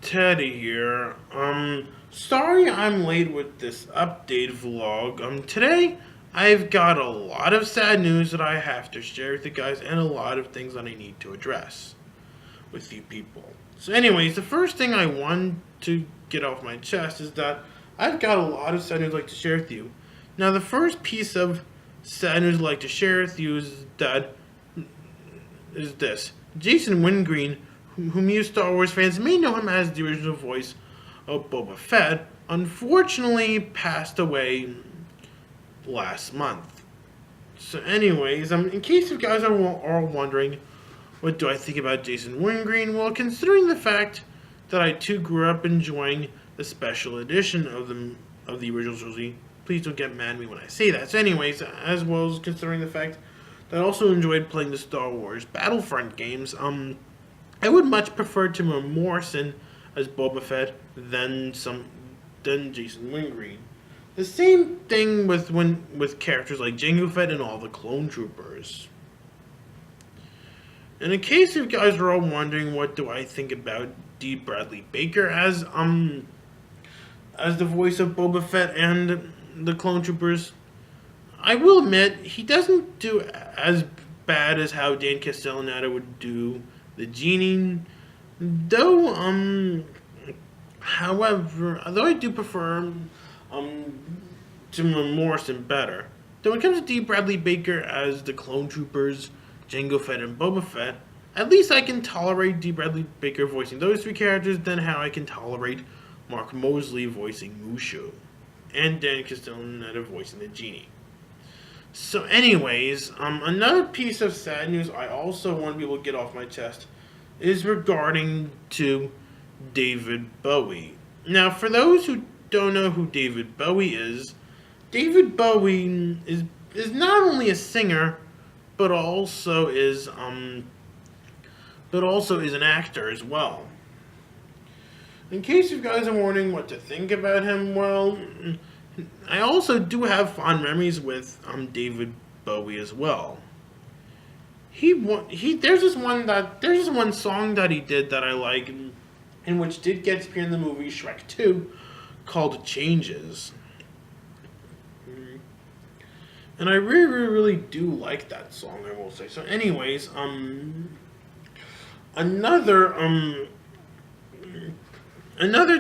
Teddy here. Sorry I'm late with this update vlog. Today I've got a lot of sad news that I have to share with you guys and a lot of things that I need to address with you people. So anyways, the first thing I want to get off my chest is that I've got a lot of sad news I'd like to share with you. Now the first piece of sad news I'd like to share with you is this. Jason Wingreen, whom you Star Wars fans may know him as the original voice of Boba Fett, unfortunately passed away last month. So anyways, in case you guys are wondering, what do I think about Jason Wingreen? Well, considering the fact that I too grew up enjoying the special edition of the original trilogy, please don't get mad at me when I say that. So anyways, as well as considering the fact that I also enjoyed playing the Star Wars Battlefront games, I would much prefer Tim Morrison as Boba Fett than Jason Wingreen. The same thing with characters like Jango Fett and all the Clone Troopers. And in case you guys are all wondering, what do I think about D. Bradley Baker as the voice of Boba Fett and the Clone Troopers, I will admit he doesn't do as bad as how Dan Castellaneta would do the genie, though though I do prefer Tim Morrison better. Though when it comes to D. Bradley Baker as the Clone Troopers, Jango Fett, and Boba Fett, at least I can tolerate D. Bradley Baker voicing those three characters than how I can tolerate Mark Mosley voicing Mushu, and Dan Castellaneta voicing the genie. So anyways, another piece of sad news I also want to be able to get off my chest is regarding to David Bowie. Now, for those who don't know who David Bowie is not only a singer, but also is an actor as well. In case you guys are wondering what to think about him, well, I also do have fond memories with David Bowie as well. There's this one song that he did that I like, and which did get to appear in the movie Shrek 2, called Changes. And I really, really, really do like that song, I will say. So anyways, another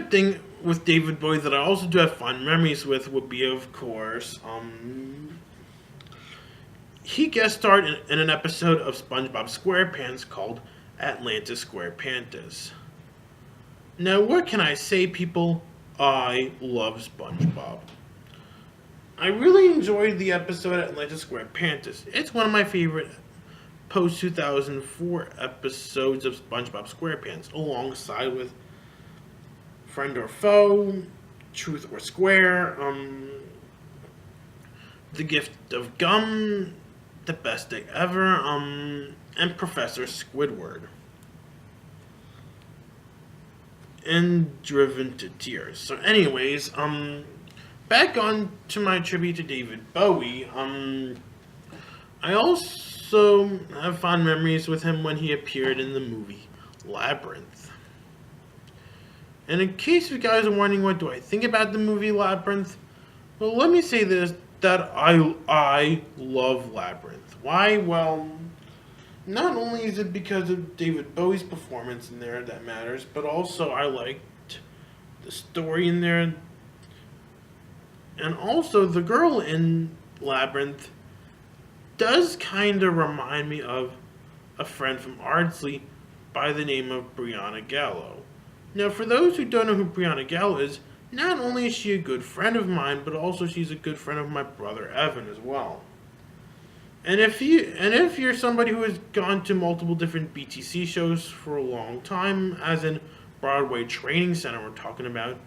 thing with David Bowie that I also do have fond memories with would be, of course, he guest starred in an episode of SpongeBob SquarePants called Atlantis SquarePantas. Now, what can I say, people? I love SpongeBob. I really enjoyed the episode Atlantis SquarePantas. It's one of my favorite post-2004 episodes of SpongeBob SquarePants, alongside with Friend or Foe, Truth or Square, The Gift of Gum, The Best Day Ever, and Professor Squidward. And Driven to Tears. So anyways, back on to my tribute to David Bowie, I also have fond memories with him when he appeared in the movie Labyrinth. And in case you guys are wondering what do I think about the movie Labyrinth, well, let me say this, that I love Labyrinth. Why? Well, not only is it because of David Bowie's performance in there that matters, but also I liked the story in there. And also, the girl in Labyrinth does kind of remind me of a friend from Ardsley by the name of Brianna Gallo. Now, for those who don't know who Brianna Gallo is, not only is she a good friend of mine, but also she's a good friend of my brother Evan as well. And if you're somebody who has gone to multiple different BTC shows for a long time, as in Broadway Training Center we're talking about,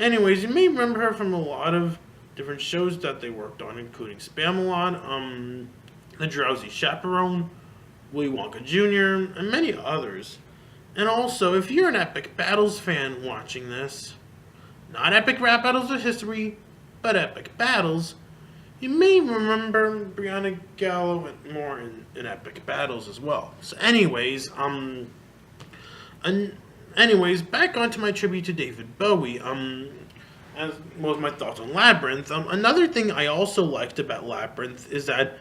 anyways, you may remember her from a lot of different shows that they worked on, including Spamalot, The Drowsy Chaperone, Willy Wonka Jr., and many others. And also, if you're an Epic Battles fan watching this, not Epic Rap Battles of History, but Epic Battles, you may remember Brianna Gallo more in Epic Battles as well. So anyways, anyways, back onto my tribute to David Bowie. As was my thoughts on Labyrinth. Another thing I also liked about Labyrinth is that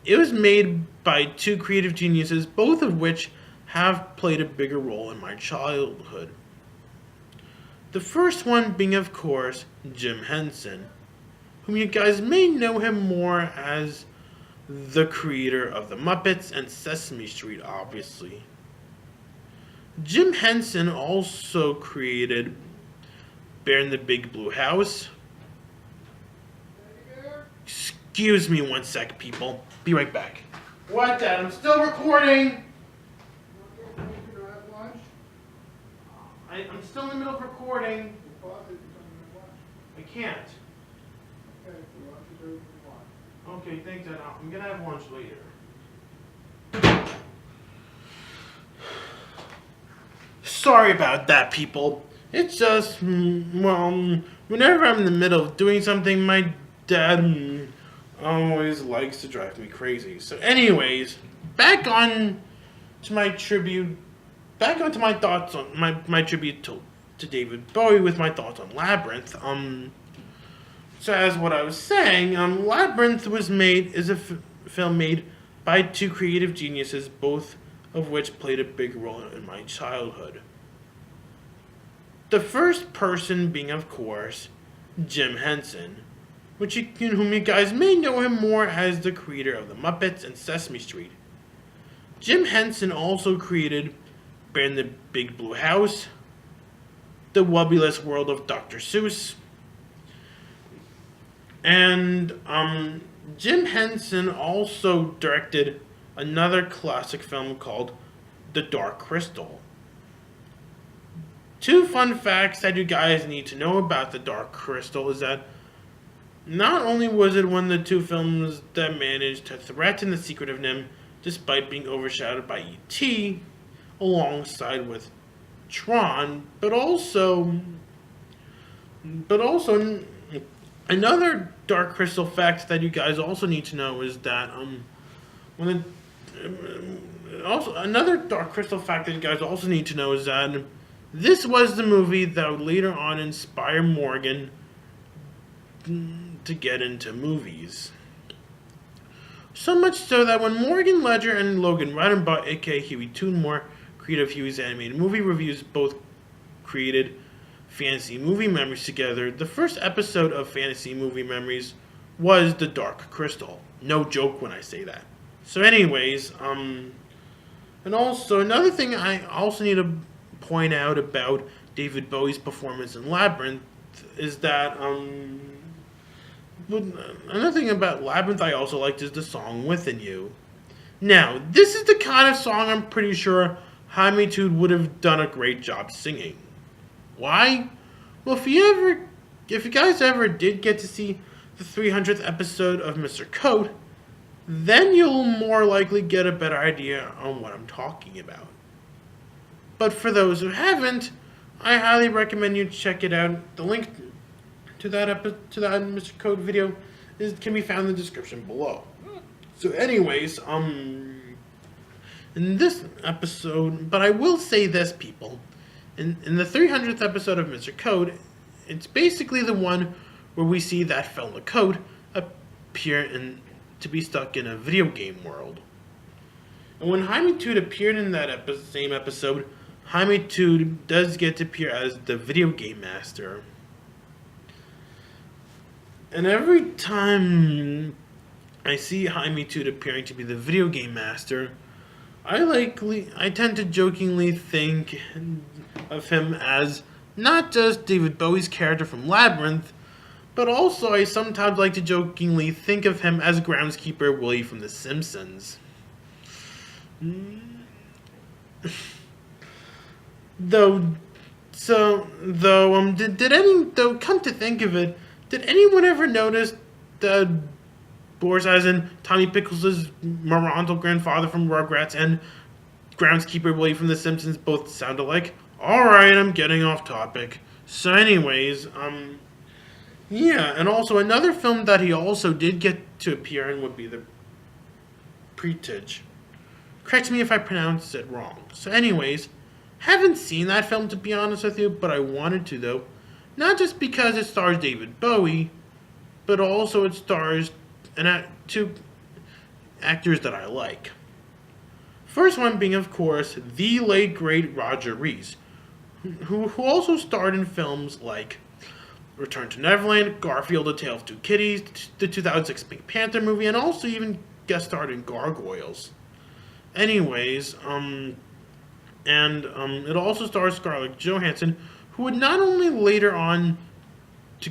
it was made by two creative geniuses, both of which have played a bigger role in my childhood. The first one being, of course, Jim Henson, whom you guys may know him more as the creator of The Muppets and Sesame Street, obviously. Jim Henson also created Bear in the Big Blue House. Excuse me one sec, people. Be right back. What, Dad? I'm still recording. I'm still in the middle of recording. I can't. Okay, thanks, Dad. I'm gonna have lunch later. Sorry about that, people. It's just, whenever I'm in the middle of doing something, my dad always likes to drive me crazy. So anyways, back on to my tribute, back onto my thoughts on my tribute to David Bowie with my thoughts on Labyrinth. So as what I was saying, Labyrinth is a film made by two creative geniuses, both of which played a big role in my childhood. The first person being, of course, Jim Henson, whom you guys may know him more as the creator of The Muppets and Sesame Street. Jim Henson also created Bear in the Big Blue House, The Wubbulous World of Dr. Seuss, and Jim Henson also directed another classic film called The Dark Crystal. Two fun facts that you guys need to know about The Dark Crystal is that not only was it one of the two films that managed to threaten the secret of NIMH despite being overshadowed by E.T. alongside with Tron, but also another Dark Crystal fact that you guys also need to know is that another Dark Crystal fact that you guys also need to know is that this was the movie that would later on inspire Morgan to get into movies. So much so that when Morgan Ledger and Logan Redenbaugh, aka Hewy Toonmore, creator of Hewy's animated movie reviews, both created Fantasy Movie Memories together, the first episode of Fantasy Movie Memories was The Dark Crystal. No joke when I say that. So anyways, and also another thing I also need to point out about David Bowie's performance in Labyrinth is that another thing about Labyrinth I also liked is the song Within You. Now, this is the kind of song I'm pretty sure Jaime Tood would have done a great job singing. Why? Well, if you guys ever did get to see the 300th episode of Mr. Coat, then you'll more likely get a better idea on what I'm talking about. But for those who haven't, I highly recommend you check it out. The link to that Mr. Coat video can be found in the description below. So anyways, in this episode, but I will say this, people. In the 300th episode of Mr. Code, it's basically the one where we see that fella Code appear to be stuck in a video game world. And when Jaime Tood appeared in that same episode, Jaime Tood does get to appear as the video game master. And every time I see Jaime Tood appearing to be the video game master, I tend to jokingly think of him as not just David Bowie's character from Labyrinth, but also I sometimes like to jokingly think of him as groundskeeper Willie from The Simpsons. Come to think of it, did anyone ever notice that Boris, as in Tommy Pickles' Moronto grandfather from Rugrats and groundskeeper Willie from The Simpsons both sound alike? Alright, I'm getting off topic. So anyways, yeah, and also another film that he also did get to appear in would be The Prestige. Correct me if I pronounce it wrong. So anyways, Haven't seen that film, to be honest with you, but I wanted to, though. Not just because it stars David Bowie, but also it stars two actors that I like. First one being, of course, the late great Roger Rees, who also starred in films like Return to Neverland, Garfield: A Tale of Two Kitties, the 2006 Pink Panther movie, and also even guest starred in Gargoyles. Anyways, it also stars Scarlett Johansson, who would not only later on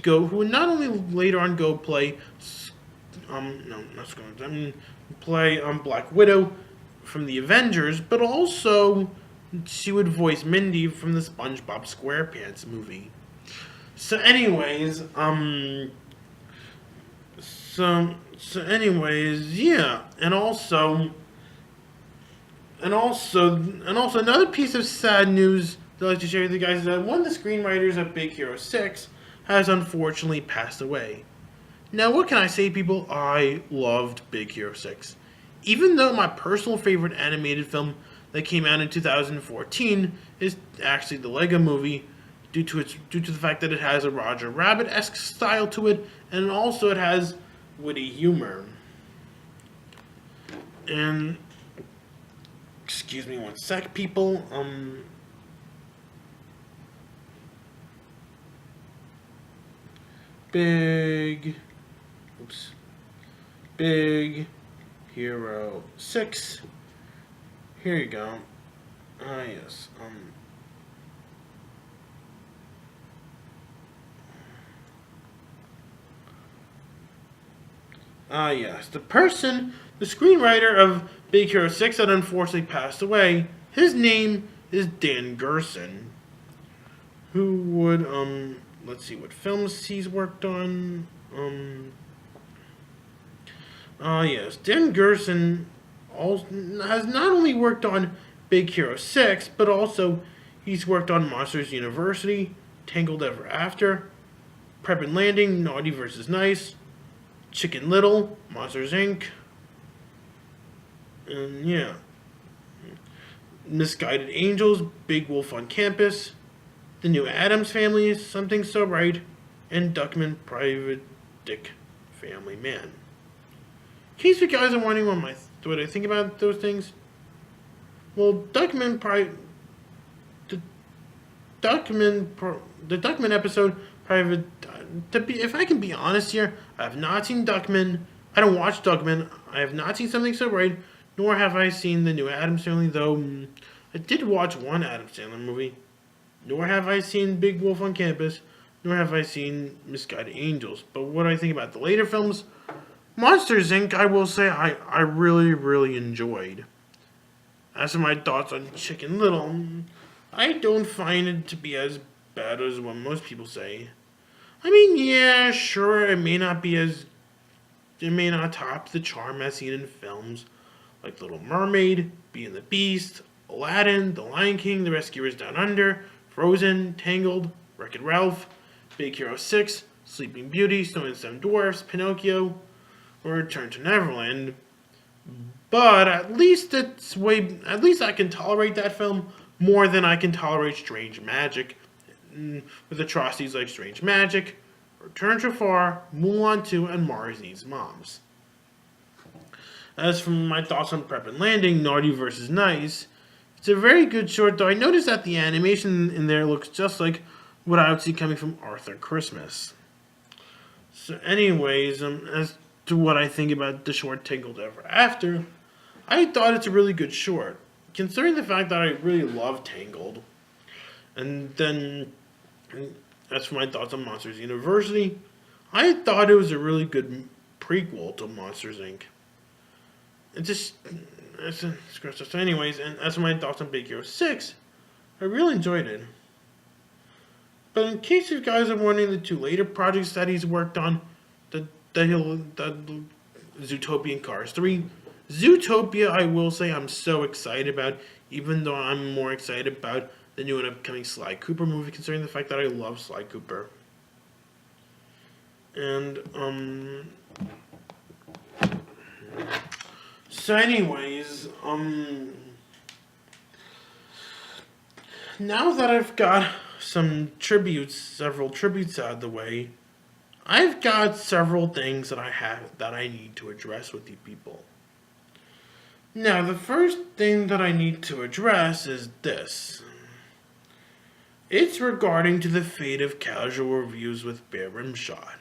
go play, no, not Scarlett, play Black Widow from the Avengers, but also she would voice Mindy from the SpongeBob SquarePants movie. So, anyways, yeah, and also another piece of sad news that I'd like to share with you guys is that one of the screenwriters of Big Hero 6 has unfortunately passed away. Now, what can I say, people? I loved Big Hero 6. Even though my personal favorite animated film that came out in 2014 is actually the Lego Movie, due to the fact that it has a Roger Rabbit-esque style to it, and also it has witty humor. And excuse me one sec, people. Big Hero 6. Here you go. Yes. Yes. The screenwriter of Big Hero 6 that unfortunately passed away, his name is Dan Gerson, who would, let's see what films he's worked on. Yes. Dan Gerson has not only worked on Big Hero 6, but also he's worked on Monsters University, Tangled Ever After, Prep and Landing, Naughty vs. Nice, Chicken Little, Monsters Inc., and yeah, Misguided Angels, Big Wolf on Campus, The New Addams Family, Something So Right, and Duckman Private Dick Family Man. In case you guys are wondering what I think about those things, well, the Duckman episode, if I can be honest here, I have not seen Duckman. I don't watch Duckman. I have not seen Something So Right, nor have I seen The New Addams Family, though I did watch one Adam Sandler movie. Nor have I seen Big Wolf on Campus, nor have I seen Misguided Angels. But what I think about the later films, Monsters Inc., I will say I really, really enjoyed. As for my thoughts on Chicken Little, I don't find it to be as bad as what most people say. I mean, yeah, sure, it may not top the charm as seen in films like Little Mermaid, Beauty and the Beast, Aladdin, The Lion King, The Rescuers Down Under, Frozen, Tangled, Wreck-It Ralph, Big Hero 6, Sleeping Beauty, Snow and Seven Dwarfs, Pinocchio, or Return to Neverland. But at least I can tolerate that film more than I can tolerate Strange Magic, with atrocities like Strange Magic, Return to Far, Mulan 2, and Mars Needs Moms. As for my thoughts on Prep and Landing, Naughty vs. Nice, it's a very good short, though I noticed that the animation in there looks just like what I would see coming from Arthur Christmas. So anyways, as to what I think about the short Tangled Ever After, I thought it's a really good short, considering the fact that I really love Tangled. And then, as for my thoughts on Monsters University, I thought it was a really good prequel to Monsters Inc. Anyways, and as for my thoughts on Big Hero 6, I really enjoyed it. But in case you guys are wondering, the two later projects that he's worked on, the Zootopia and Cars 3. Zootopia, I will say I'm so excited about, even though I'm more excited about the new and upcoming Sly Cooper movie, considering the fact that I love Sly Cooper. And, so anyways, now that I've got several tributes out of the way, I've got several things that I need to address with you people. Now, the first thing that I need to address is this. It's regarding to the fate of casual reviews with Bare Rimshot.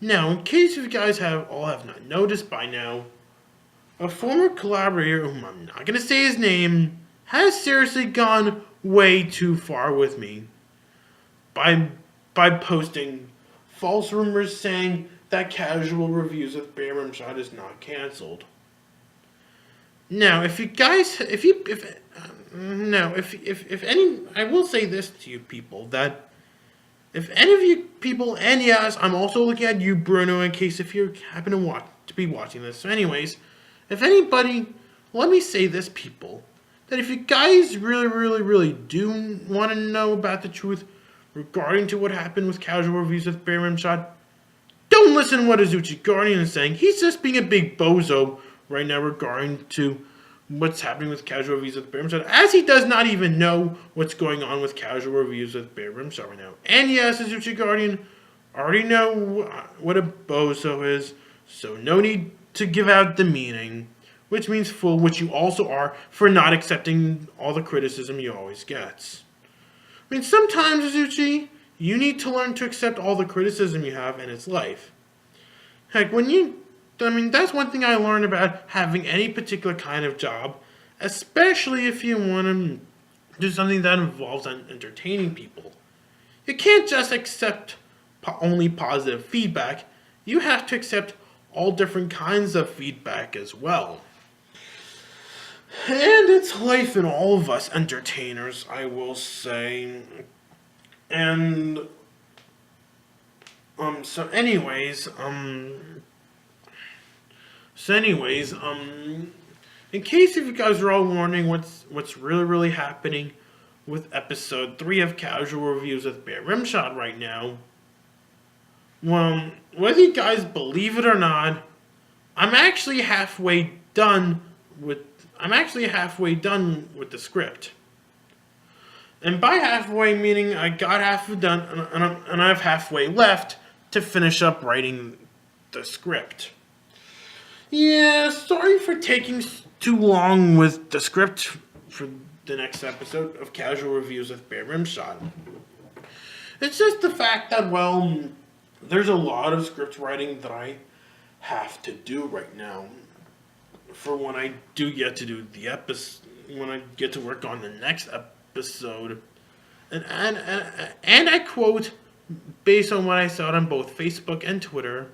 Now, in case you guys have not noticed by now, a former collaborator, whom I'm not going to say his name, has seriously gone way too far with me by posting false rumors saying that casual reviews with Bare Rimshot is not canceled. Now, I will say this to you people, that if any of you people, and yes, I'm also looking at you, Bruno, in case if you happen to be watching this. So anyways, if anybody, let me say this, people, that if you guys really do want to know about the truth regarding to what happened with casual reviews with Bare Rimshot, don't listen to what Azuchi Guardian is saying. He's just being a big bozo right now regarding to what's happening with casual reviews with Bare Rimshot, as he does not even know what's going on with casual reviews with Bare Rimshot right now. And yes, Azuchi Guardian, already know what a bozo is, so no need to give out the meaning, which means fool, which you also are for not accepting all the criticism you always get. I mean, sometimes, Azuchi, you need to learn to accept all the criticism you have, and it's life. Heck, that's one thing I learned about having any particular kind of job, especially if you want to do something that involves entertaining people. You can't just accept only positive feedback. You have to accept all different kinds of feedback as well. And it's life in all of us entertainers, I will say. And so anyways, in case if you guys are all wondering what's really happening with episode 3 of Casual Reviews with Bare Rimshot right now, well, whether you guys believe it or not, I'm actually halfway done with the script. And by halfway, meaning I got half done, and I have halfway left to finish up writing the script. Yeah, sorry for taking too long with the script for the next episode of Casual Reviews with Bare Rimshot. It's just the fact that, well, there's a lot of script writing that I have to do right now for when I do get to do the episode, when I get to work on the next episode. And I quote, based on what I saw on both Facebook and Twitter,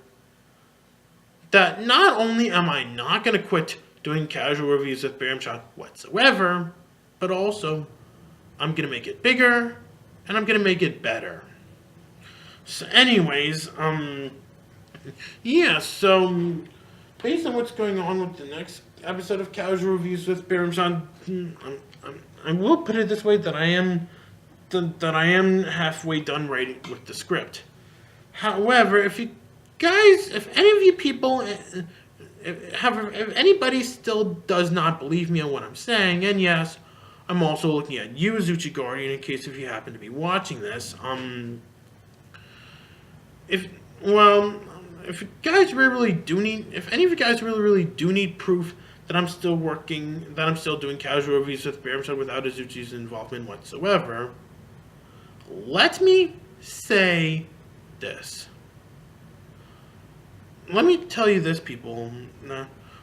that not only am I not going to quit doing casual reviews with Bare Rimshot whatsoever, but also I'm going to make it bigger and I'm going to make it better. So anyways, so based on what's going on with the next episode of Casual Reviews with Bare Rimshot, I will put it this way, that I am halfway done writing with the script. However, if any of you people, if anybody still does not believe me on what I'm saying, and yes, I'm also looking at you, Azuchi Guardian, in case if you happen to be watching this, if you guys really do need, if any of you guys really do need proof that I'm still doing casual reviews with Bare Rimshot without Azuchi's involvement whatsoever, let me say this. Let me tell you this, people.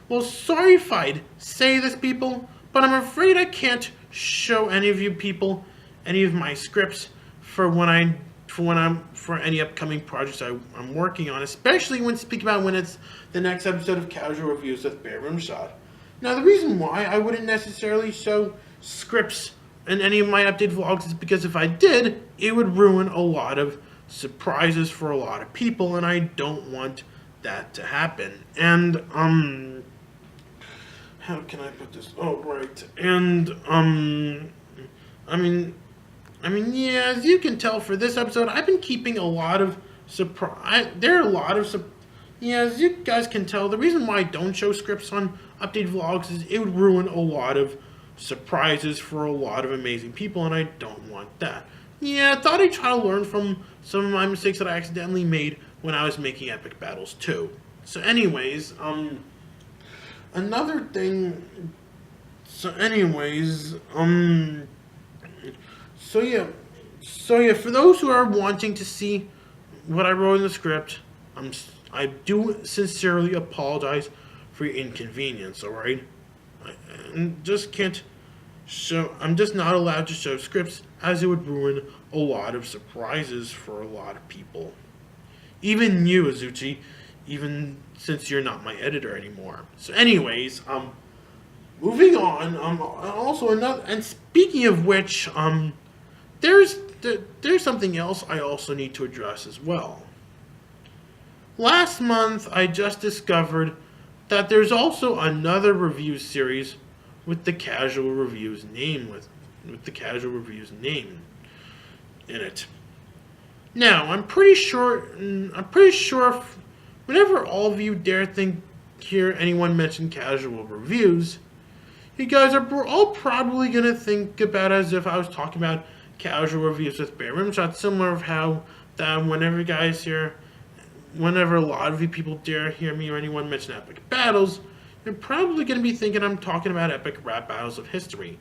Well, sorry if I'd say this, people, but I'm afraid I can't show any of you people any of my scripts for any upcoming projects I'm working on, especially when it's the next episode of Casual Reviews with Bare Rimshot. Now, the reason why I wouldn't necessarily show scripts in any of my updated vlogs is because if I did, it would ruin a lot of surprises for a lot of people, and I don't want that to happen. And how can I put this? Oh, right. And yeah, as you can tell for this episode, I've been keeping a lot of surprise. Yeah, as you guys can tell, the reason why I don't show scripts on updated vlogs is it would ruin a lot of surprises for a lot of amazing people, and I don't want that. Yeah, I thought I'd try to learn from some of my mistakes that I accidentally made when I was making Epic Battles 2. So anyways, another thing, so anyways, so yeah, for those who are wanting to see what I wrote in the script, I do sincerely apologize for your inconvenience, alright? I'm just not allowed to show scripts, as it would ruin a lot of surprises for a lot of people. Even you, Azuchi, even since you're not my editor anymore. So anyways, moving on, also another, and speaking of which, there's something else I also need to address as well. Last month, I just discovered that there's also another review series with the Casual Reviews name with the Casual Reviews name in it. Now, I'm pretty sure whenever all of you dare hear anyone mention Casual Reviews, you guys are all probably gonna think about it as if I was talking about Casual Reviews with Bear Rimshot, similar of how that whenever a lot of you people dare hear me or anyone mention Epic Battles, you're probably going to be thinking I'm talking about epic rap battles of history.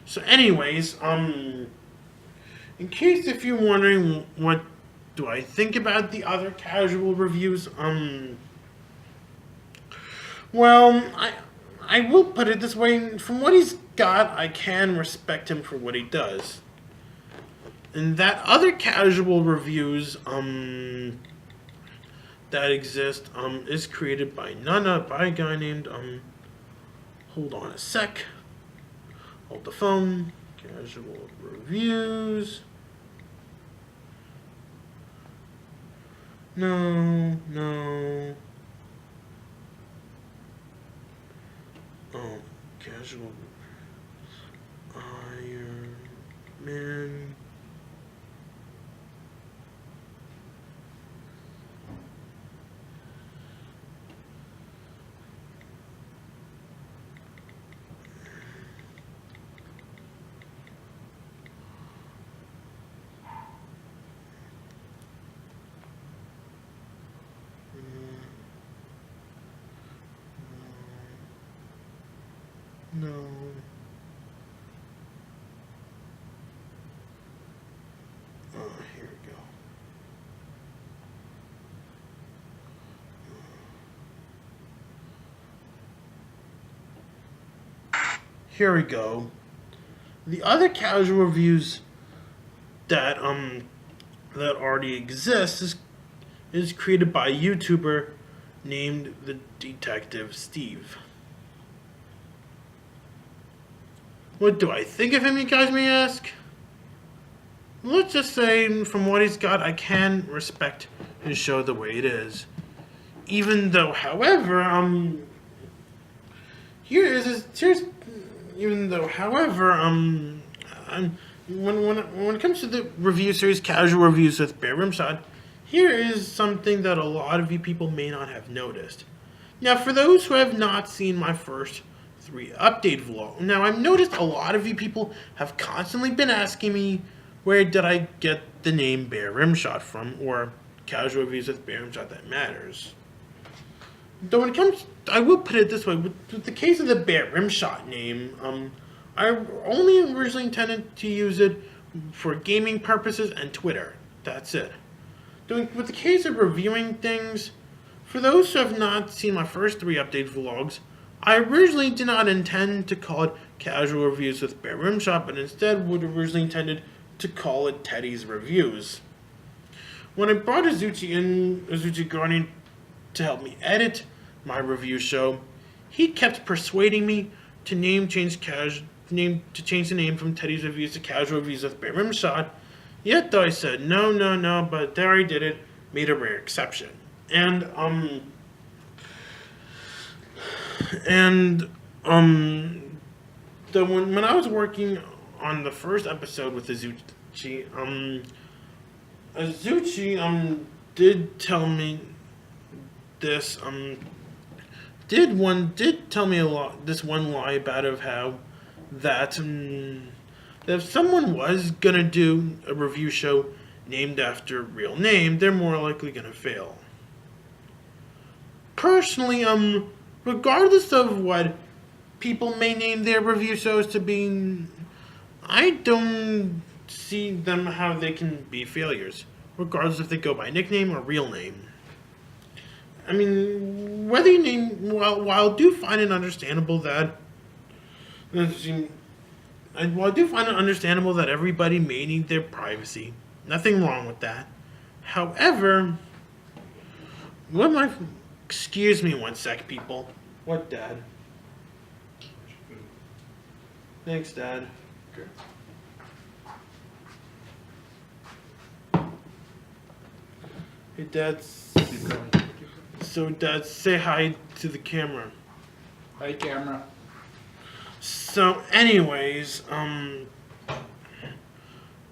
So anyways, in case if you're wondering what do I think about the other Casual Reviews, well, I will put it this way, from what he's got, I can respect him for what he does. And that other Casual Reviews, that exist, is created by by a guy named, hold on a sec, hold the phone, Casual Reviews, no, Casual, Iron Man, no. Here we go. Here we go. The other Casual Reviews that already exists is created by a YouTuber named the Detective Steve. What do I think of him, you guys may ask? Let's just say, from what he's got, I can respect his show the way it is. Even though, however, when it comes to the review series Casual Reviews with Bear Rimshot, here is something that a lot of you people may not have noticed. Now, for those who have not seen my first 3 update vlog, now I've noticed a lot of you people have constantly been asking me, where did I get the name Bear Rimshot from, or Casual Reviews with Bear Rimshot that matters. Though when it comes, I will put it this way, with the case of the Bear Rimshot name, I only originally intended to use it for gaming purposes and Twitter. That's it. With the case of reviewing things, for those who have not seen my first 3 update vlogs, I originally did not intend to call it Casual Reviews with Bear Rimshot, but instead would originally intended to call it Teddy's Reviews. When I brought Azuchi Guardian to help me edit my review show, he kept persuading me to change the name from Teddy's Reviews to Casual Reviews with Bear Rimshot. Yet though I said no, but there I did it, made a rare exception. And when I was working on the first episode with Azuchi, did tell me this, did tell me this one lie about of how that, that if someone was gonna do a review show named after a real name, they're more likely gonna fail. Personally, regardless of what people may name their review shows to be, I don't see them how they can be failures, regardless if they go by nickname or real name. I mean, whether you name, while I do find it understandable that, while I do find it understandable that everybody may need their privacy, nothing wrong with that. However, excuse me one sec, people. What, Dad? Thanks, Dad. Okay. Hey, Dad. So, Dad, say hi to the camera. Hi, camera. So, anyways,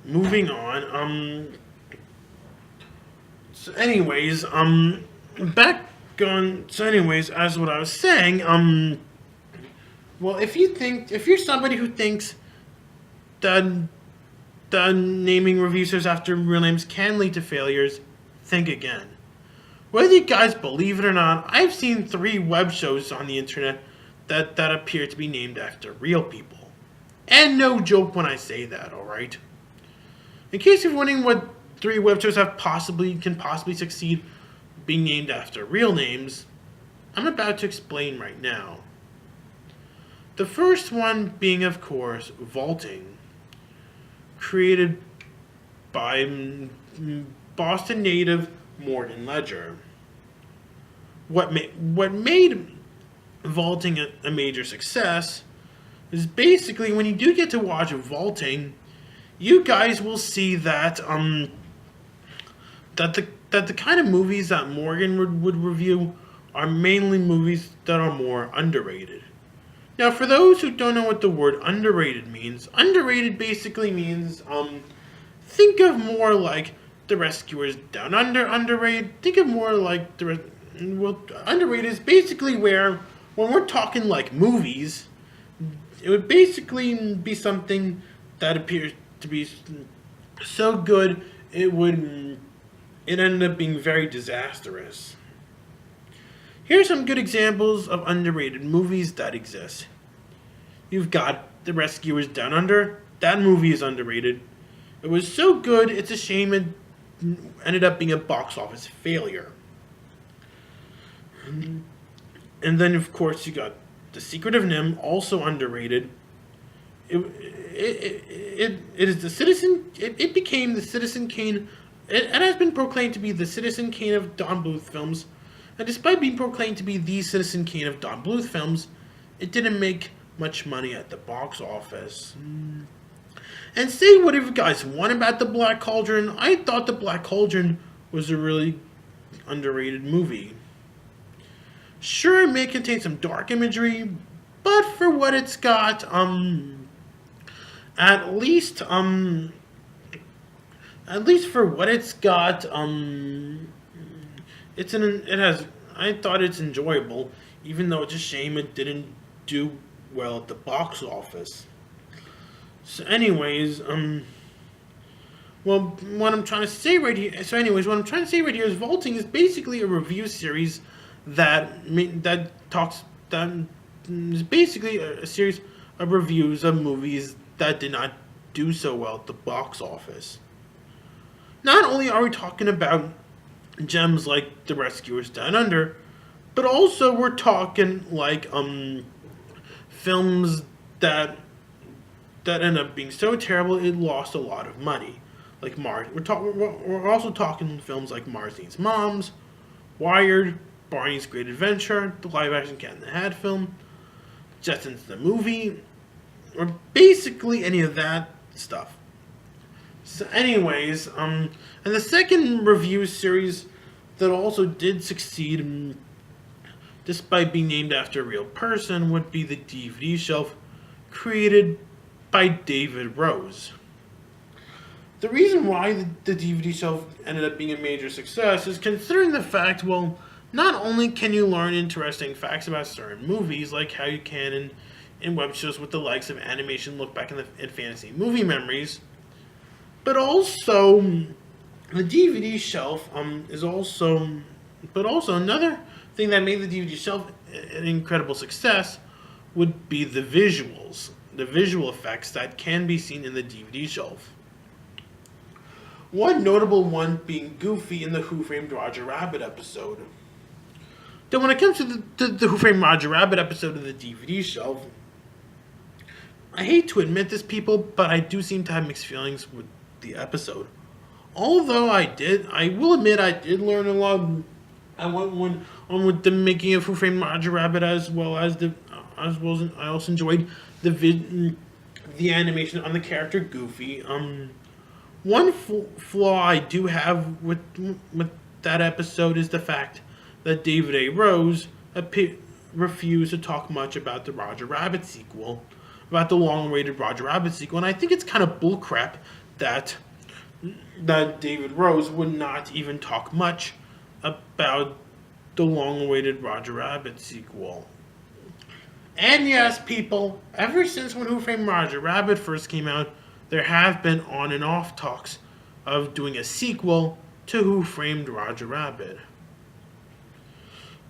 moving on, back on, so anyways, as what I was saying, well, if you're somebody who thinks that naming review shows after real names can lead to failures, think again. Whether you guys believe it or not, I've seen 3 web shows on the internet that appear to be named after real people. And no joke when I say that, alright? In case you're wondering what 3 web shows can possibly succeed being named after real names, I'm about to explain right now. The first one being, of course, Vaulting, created by Boston native Morgan Ledger. What made Vaulting a major success is basically when you do get to watch Vaulting, you guys will see that that the kind of movies that Morgan would review are mainly movies that are more underrated. Now, for those who don't know what the word underrated means, underrated basically means think of more like The Rescuers Down Under underrated. Think of more like underrated is basically where, when we're talking like movies, it would basically be something that appears to be so good it ended up being very disastrous. Here are some good examples of underrated movies that exist. You've got The Rescuers Down Under. That movie is underrated. It was so good, it's a shame it ended up being a box office failure. And then, of course, you got The Secret of Nim, also underrated. It became the Citizen Kane. It has been proclaimed to be the Citizen Kane of Don Bluth films. And despite being proclaimed to be the Citizen Kane of Don Bluth films, it didn't make much money at the box office. And say whatever you guys want about The Black Cauldron, I thought The Black Cauldron was a really underrated movie. Sure, it may contain some dark imagery, but for what it's got, at least for what it's got, I thought it's enjoyable, even though it's a shame it didn't do well at the box office. So anyways, what I'm trying to say right here is Vaulting is basically a review series that is basically a series of reviews of movies that did not do so well at the box office. Not only are we talking about gems like The Rescuers Down Under, but also we're talking like films that end up being so terrible it lost a lot of money. Like we're also talking films like Marzine's Moms, Wired, Barney's Great Adventure, the live-action Cat in the Hat film, Jetsons the movie, or basically any of that stuff. So anyways, and the second review series that also did succeed, despite being named after a real person, would be the DVD Shelf, created by David Rose. The reason why the DVD Shelf ended up being a major success is considering the fact, well, not only can you learn interesting facts about certain movies, like how you can in in web shows with the likes of animation, look back in fantasy movie memories. But also, the DVD shelf is also, but also another thing that made the DVD shelf an incredible success would be the visuals, the visual effects that can be seen in the DVD shelf. One notable one being Goofy in the Who Framed Roger Rabbit episode. Though when it comes to the Who Framed Roger Rabbit episode of the DVD shelf, I hate to admit this, people, but I do seem to have mixed feelings with the episode. Although I will admit I did learn a lot. I went on with the making of Who Framed Roger Rabbit I also enjoyed the animation on the character Goofy. One flaw I do have with that episode is the fact that David A. Rose refused to talk much about the Roger Rabbit sequel, about the long-awaited Roger Rabbit sequel, and I think it's kind of bullcrap that David Rose would not even talk much about the long-awaited Roger Rabbit sequel. And yes, people, ever since when Who Framed Roger Rabbit first came out, there have been on and off talks of doing a sequel to Who Framed Roger Rabbit.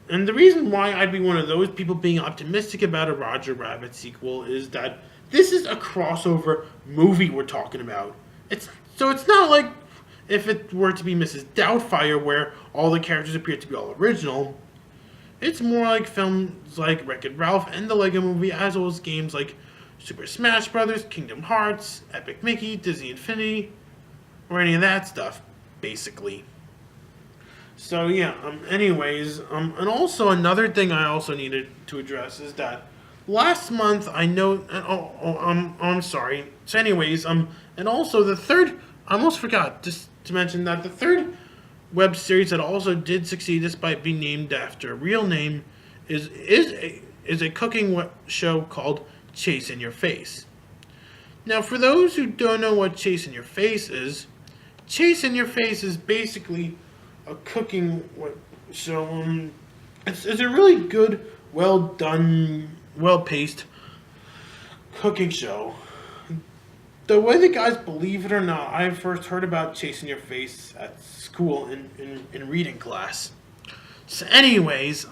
And the reason why I'd be one of those people being optimistic about a Roger Rabbit sequel is that this is a crossover movie we're talking about. It's not like if it were to be Mrs. Doubtfire, where all the characters appear to be all original. It's more like films like Wreck-It Ralph and the Lego Movie, as well as games like Super Smash Bros., Kingdom Hearts, Epic Mickey, Disney Infinity, or any of that stuff, basically. So yeah, anyways, and also another thing I also needed to address is that last month I know, I'm sorry. So anyways, and also the third, I almost forgot just to mention that the third web series that also did succeed despite being named after a real name is a cooking show called Chase in Your Face. Now, for those who don't know what Chase in Your Face is basically a cooking show. It's a really good, well done, well paced cooking show. The way the guys, believe it or not, I first heard about Chase in Your Face at school in reading class. So anyways,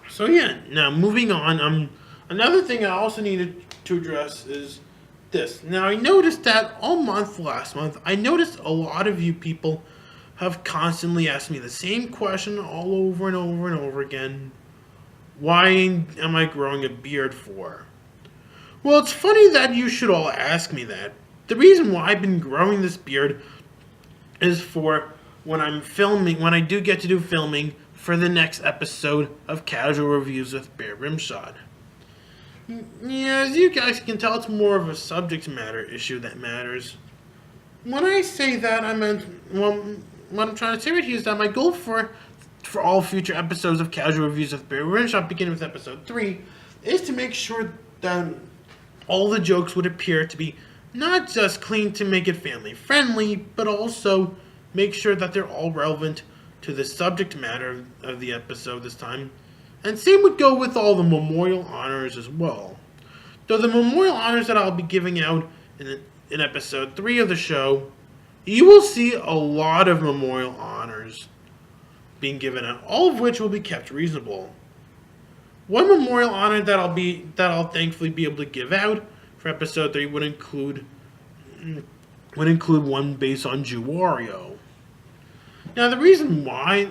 so yeah, now moving on, another thing I also needed to address is this. Now, I noticed that all month last month, I noticed a lot of you people have constantly asked me the same question all over and over and over again. Why am I growing a beard for? Well, it's funny that you should all ask me that. The reason why I've been growing this beard is for when I do get to do filming for the next episode of Casual Reviews with Bear Rimshot. Yeah, as you guys can tell, it's more of a subject matter issue that matters. When I say that, I meant, well, what I'm trying to say right here is that my goal for all future episodes of Casual Reviews with Bear Rimshot, beginning with episode 3, is to make sure that all the jokes would appear to be not just clean to make it family friendly, but also make sure that they're all relevant to the subject matter of the episode this time. And same would go with all the memorial honors as well. Though the memorial honors that I'll be giving out in episode 3 of the show, you will see a lot of memorial honors being given out, all of which will be kept reasonable. One memorial honor that I'll thankfully be able to give out for episode 3 would include one based on Jew Wario. Now, the reason why,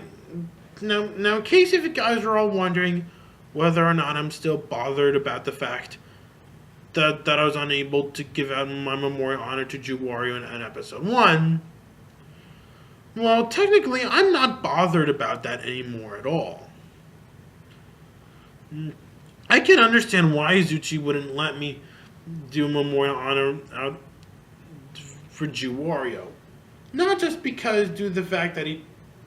now in case if you guys are all wondering whether or not I'm still bothered about the fact that I was unable to give out my memorial honor to Jew Wario in episode 1, well, technically, I'm not bothered about that anymore at all. I can understand why Zuchi wouldn't let me do a memorial honor out for Jew Wario. Not just because due to the fact that he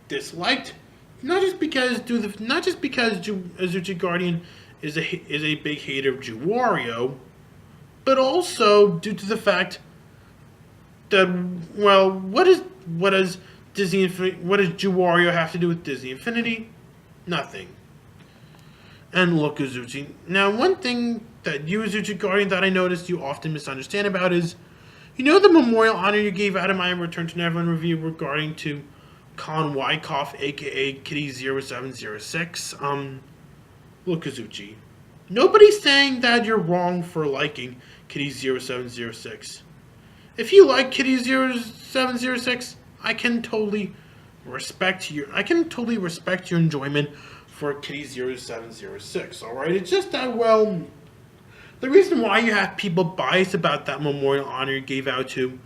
disliked, not just because Azuchi Guardian is a big hater of Jew Wario, but also due to the fact that, well, what does Jew Wario have to do with Disney Infinity? Nothing. And look, Azuchi. Now, one thing that you as a Guardian that I noticed you often misunderstand about is, the memorial honor you gave out in my Return to Neverland review regarding to Colin Wyckoff, aka Kitty0706, look, Kazuchi. Nobody's saying that you're wrong for liking Kitty0706. If you like Kitty0706, I can totally respect your enjoyment for Kitty0706, alright? It's just that, well, the reason why you have people biased about that memorial honor you gave out to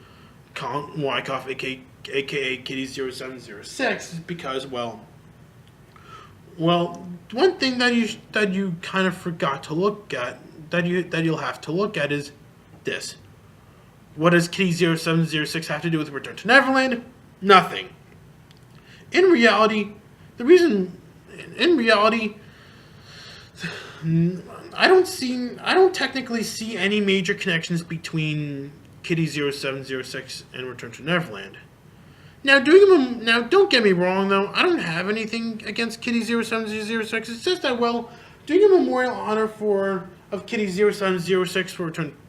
Colin Wyckoff, aka Kitty0706, is because, well, one thing that you kind of forgot to look at, that you'll have to look at is this. What does Kitty0706 have to do with Return to Neverland? Nothing. In reality, I don't technically see any major connections between Kitty0706 and Return to Neverland. Now, don't get me wrong though, I don't have anything against Kitty0706, it's just that, well, doing a memorial honor of Kitty0706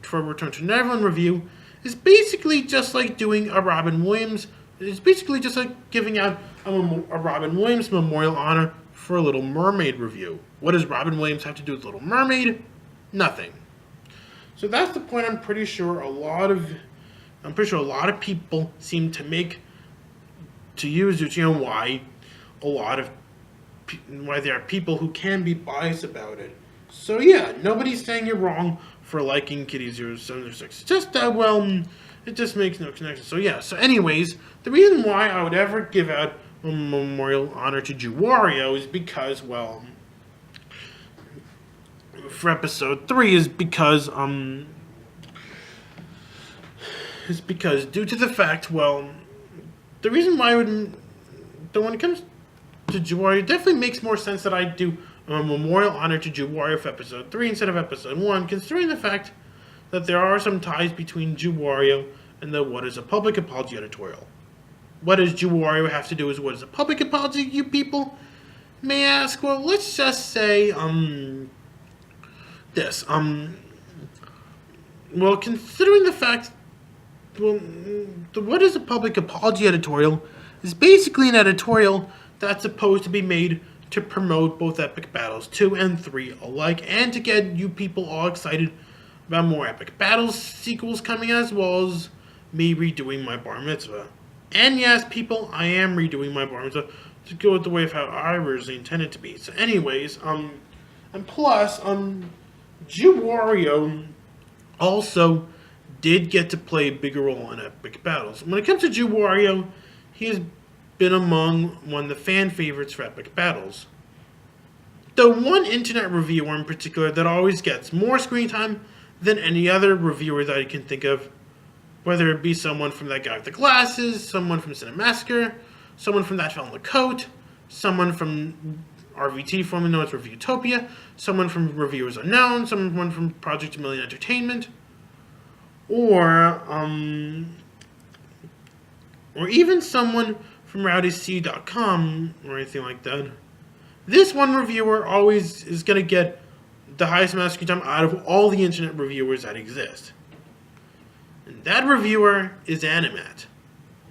for Return to Neverland review is basically just like doing a Robin Williams. It's basically just like giving out a Robin Williams memorial honor for a Little Mermaid review. What does Robin Williams have to do with Little Mermaid? Nothing. So that's the point I'm pretty sure a lot of people seem to make to use it, why there are people who can be biased about it. So yeah, nobody's saying you're wrong for liking Kitty0706. It's just that, well, it just makes no connection. So yeah, so anyways, the reason why I would ever give out a memorial honor to Juwario is because, well, for episode 3 is because due to the fact, well, the reason why when it comes to Juwario, it definitely makes more sense that I do a memorial honor to Juwario for episode 3 instead of episode 1, considering the fact that there are some ties between Juwario and the What is a Public Apology editorial. What does Juwario have to do with what is a public apology, you people may ask? Well, let's just say, this. Well, considering the fact, well, the What is a Public Apology editorial is basically an editorial that's supposed to be made to promote both Epic Battles 2 and 3 alike, and to get you people all excited about more Epic Battles sequels coming, as well as me redoing my Bar Mitzvah. And yes, people, I am redoing my Bar Mitzvah to go with the way of how I originally intended to be. So anyways, and plus, Juwario also did get to play a bigger role in Epic Battles. When it comes to Juwario, he has been among one of the fan favorites for Epic Battles. The one internet reviewer in particular that always gets more screen time than any other reviewer that I can think of, whether it be someone from That Guy with the Glasses, someone from Cinemassacre, someone from That Fell in the Coat, someone from RVT, formerly known as Reviewtopia, someone from Reviewers Unknown, someone from Project A Million Entertainment, or even someone from RowdyC.com or anything like that. This one reviewer always is going to get the highest amount of screen time out of all the internet reviewers that exist. And that reviewer is Animat.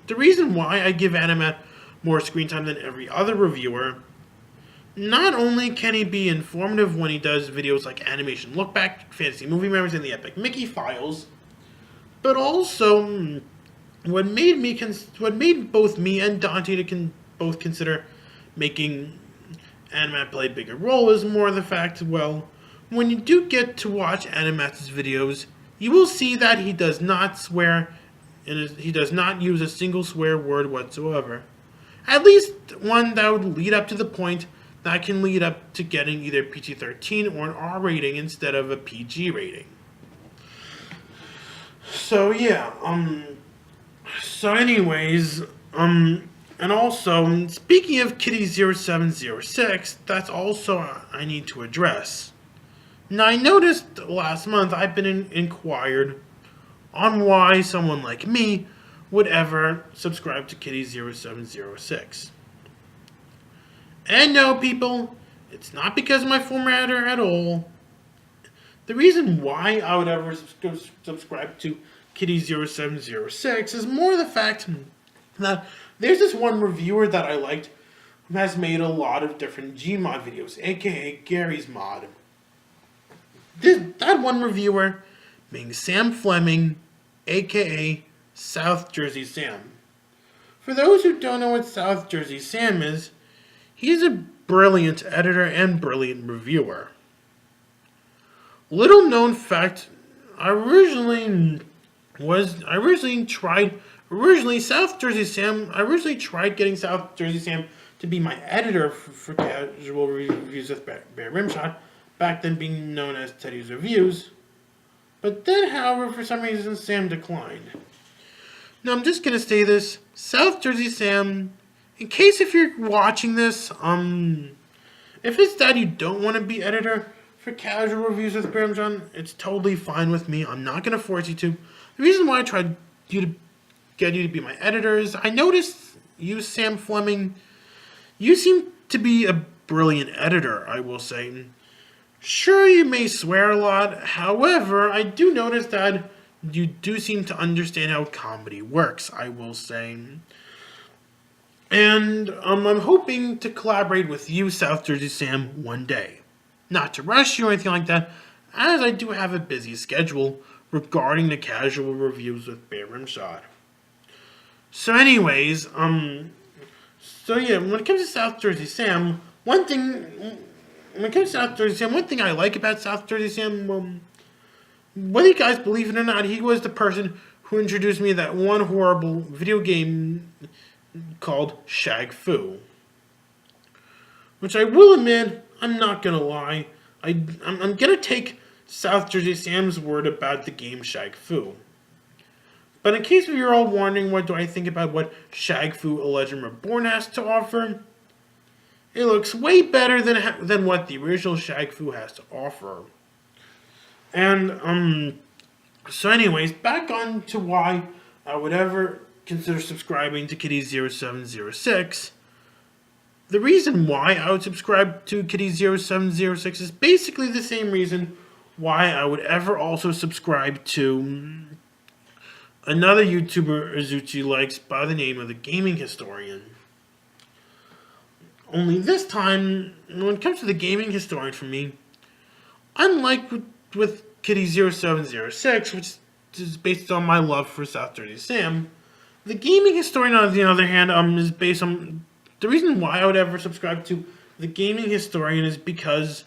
The reason why I give Animat more screen time than every other reviewer, not only can he be informative when he does videos like Animation Look Back, Fantasy Movie Memories, and the Epic Mickey Files, but also what made both me and Dante to both consider making Animat play a bigger role is more the fact, well, when you do get to watch Animat's videos, you will see that he does not swear, and he does not use a single swear word whatsoever. At least one that would lead up to the point that can lead up to getting either PG-13 or an R rating instead of a PG rating. So yeah, so anyways, and also, speaking of Kitty0706, that's also I need to address. Now, I noticed last month I've been inquired on why someone like me would ever subscribe to Kitty0706. And no, people, it's not because of my former editor at all. the reason why I would ever subscribe to Kitty0706 is more the fact that there's this one reviewer that I liked who has made a lot of different Gmod videos, aka Gary's Mod. That one reviewer being Sam Fleming, aka South Jersey Sam. For those who don't know what South Jersey Sam is, he's a brilliant editor and brilliant reviewer. Little known fact, I originally tried getting South Jersey Sam to be my editor for casual reviews with Bear Rimshot, back then being known as Teddy's Reviews. But then, however, for some reason, Sam declined. Now, I'm just gonna say this, South Jersey Sam, in case if you're watching this, if it's that you don't want to be editor for casual reviews with Bear Rimshot, it's totally fine with me. I'm not gonna force you to. The reason why I tried to get you to be my editor is I noticed you, Sam Fleming, you seem to be a brilliant editor, I will say. Sure, you may swear a lot, however, I do notice that you do seem to understand how comedy works, I will say. And I'm hoping to collaborate with you, South Jersey Sam, one day. Not to rush you or anything like that, as I do have a busy schedule regarding the casual reviews with Bear Rimshot. So anyways, when it comes to South Jersey Sam, one thing I like about South Jersey Sam, whether you guys believe it or not, he was the person who introduced me to that one horrible video game called Shag Fu. Which I will admit, I'm not gonna lie, I'm gonna take South Jersey Sam's word about the game Shag Fu. But in case you're all wondering what do I think about what Shag Fu: A Legend Reborn has to offer, it looks way better than what the original Shag Fu has to offer. And, so anyways, back on to why I would ever consider subscribing to Kitty0706. The reason why I would subscribe to Kitty0706 is basically the same reason why I would ever also subscribe to another YouTuber Azuchi likes by the name of the Gaming Historian. Only this time, when it comes to the Gaming Historian for me, unlike with Kitty0706, which is based on my love for South Jersey Sam, the Gaming Historian, on the other hand, is based on... The reason why I would ever subscribe to the Gaming Historian is because,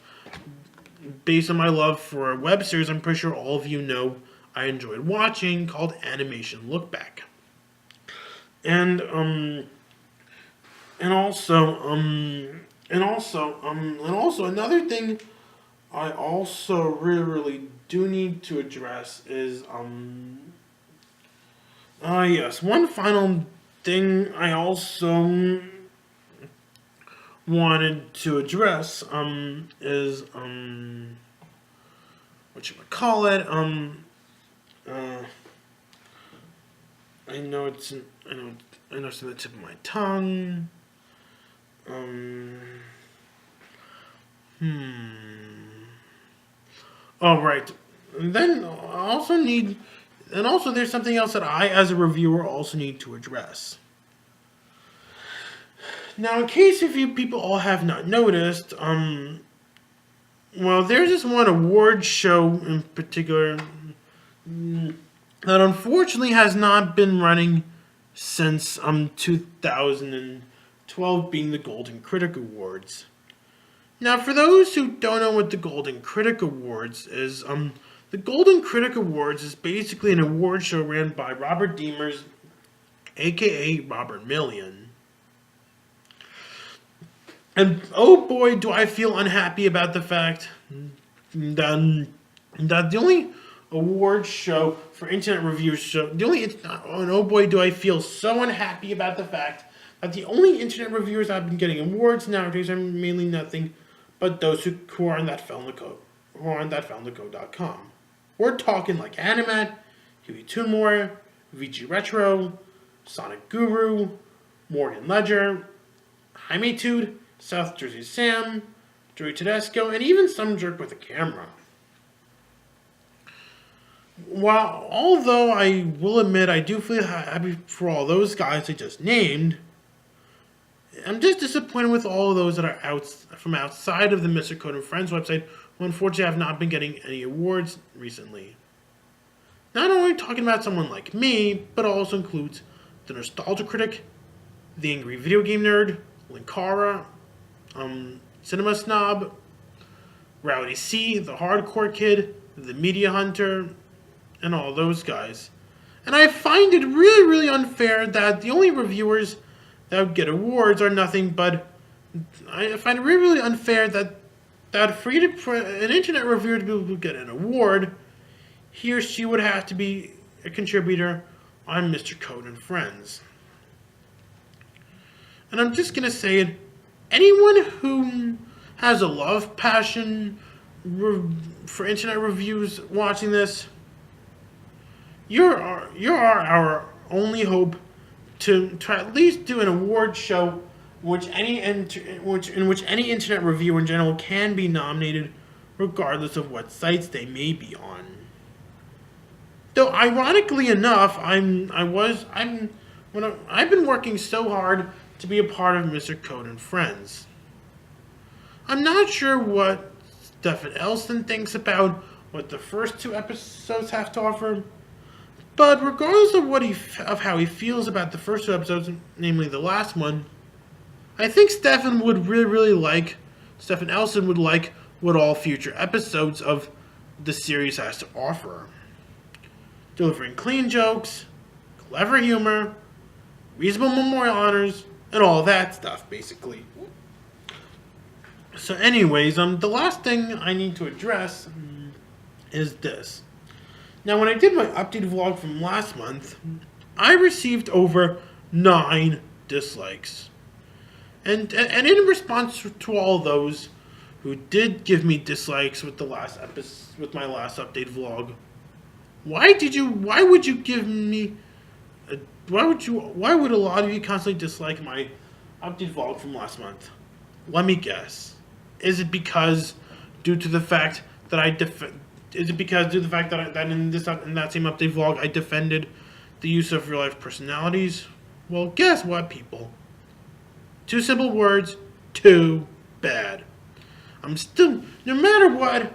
based on my love for a web series I'm pretty sure all of you know I enjoyed watching, called Animation Look Back. And also another thing I also really do need to address is yes, one final thing I also wanted to address is whatchamacallit, I know it's on the tip of my tongue. Oh, right. And then also there's something else that I, as a reviewer, also need to address. Now, in case if you people all have not noticed, well, there's this one award show in particular that unfortunately has not been running since 2012, being the Golden Critic Awards. Now, for those who don't know what the Golden Critic Awards is, the Golden Critic Awards is basically an award show ran by Robert Demers, aka Robert Million. And oh boy, do I feel unhappy about the fact that the only award show for internet review show, oh boy, do I feel so unhappy about the fact that the only internet reviewers that have been getting awards nowadays are mainly nothing but those who are on that thatfoundthecode.com. We're talking like Animat, Hewy Toonmore, VG Retro, Sonic Guru, Morgan Ledger, Jaime Tude, South Jersey Sam, Joey Tedesco, and even some jerk with a camera. Although I will admit I do feel happy for all those guys I just named, I'm just disappointed with all of those that are from outside of the Mr. Code and Friends website who unfortunately have not been getting any awards recently. Not only talking about someone like me, but also includes the Nostalgia Critic, the Angry Video Game Nerd, Linkara, Cinema Snob, Rowdy C, the Hardcore Kid, the Media Hunter, and all those guys. And I find it really, really unfair that the only reviewers that would get awards are nothing but... I find it really, really unfair that for an internet reviewer to be able to get an award, he or she would have to be a contributor on Mr. Code and Friends. And I'm just going to say it, anyone who has a love passion for internet reviews watching this, you're our only hope to at least do an award show in which any internet reviewer in general can be nominated, regardless of what sites they may be on. Though ironically enough, I've been working so hard to be a part of Mr. Code and Friends. I'm not sure what Stefan Elston thinks about what the first 2 episodes have to offer, but regardless of how he feels about the first 2 episodes, namely the last one, I think Stefan Elston would like what all future episodes of the series has to offer. Delivering clean jokes, clever humor, reasonable memorial honors, and all that stuff, basically. So anyways, the last thing I need to address is this. Now, when I did my updated vlog from last month, I received over 9 dislikes. And in response to all those who did give me dislikes with my last updated vlog, why would a lot of you constantly dislike my updated vlog from last month? Let me guess. Is it because due to the fact that in that same update vlog I defended the use of real life personalities? Well, guess what, people? 2 simple words, too bad. I'm still, no matter what